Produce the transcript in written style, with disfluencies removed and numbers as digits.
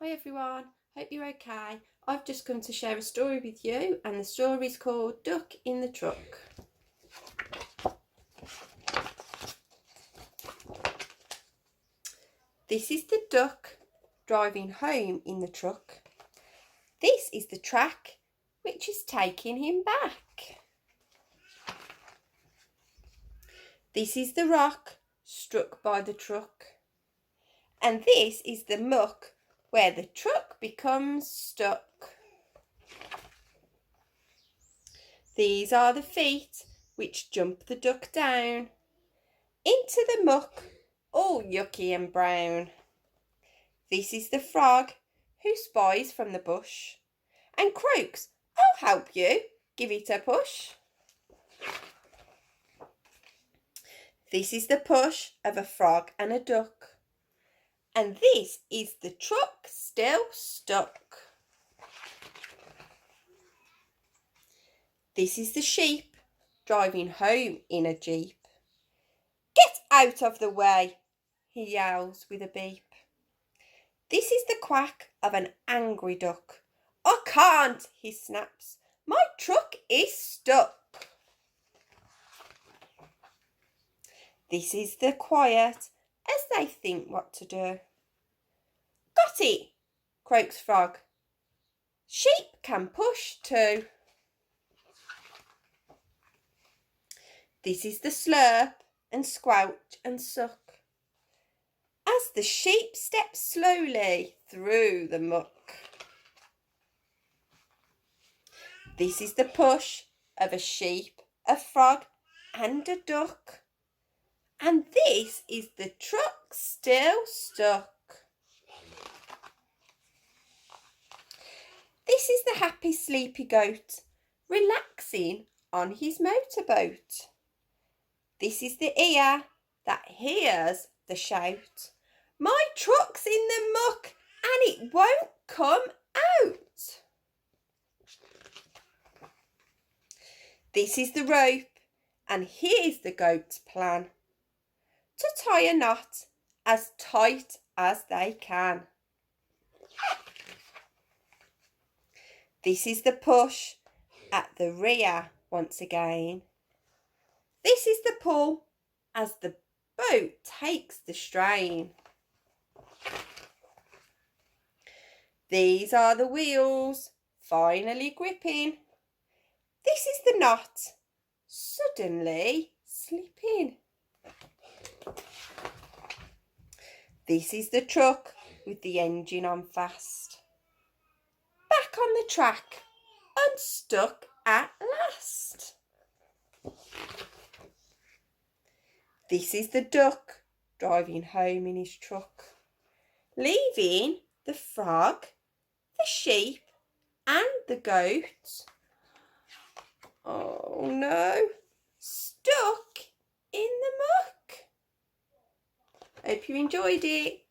Hi everyone, hope you're okay. I've just come to share a story with you, and the story is called Duck in the Truck. This is the duck driving home in the truck. This is the track which is taking him back. This is the rock struck by the truck. And this is the muck where the truck becomes stuck. These are the feet which jump the duck down into the muck, all yucky and brown. This is the frog who spies from the bush and croaks, "I'll help you, give it a push." This is the push of a frog and a duck. And this is the truck still stuck. This is the sheep driving home in a jeep. "Get out of the way," he yells with a beep. This is the quack of an angry duck. "I can't," he snaps, "my truck is stuck." This is the quiet as they think what to do. "Got it," croaks frog. "Sheep can push too." This is the slurp and squelch and suck as the sheep steps slowly through the muck. This is the push of a sheep, a frog and a duck. And this is the truck still stuck. This is the happy sleepy goat relaxing on his motorboat. This is the ear that hears the shout, "My truck's in the muck and it won't come out." This is the rope, and here's the goat's plan: to tie a knot as tight as they can. This is the push at the rear once again. This is the pull as the boat takes the strain. These are the wheels finally gripping. This is the knot suddenly slipping. This is the truck with the engine on fast. Back on the track, unstuck at last. This is the duck driving home in his truck, leaving the frog, the sheep and the goat, oh no, stuck in the muck. Hope you enjoyed it.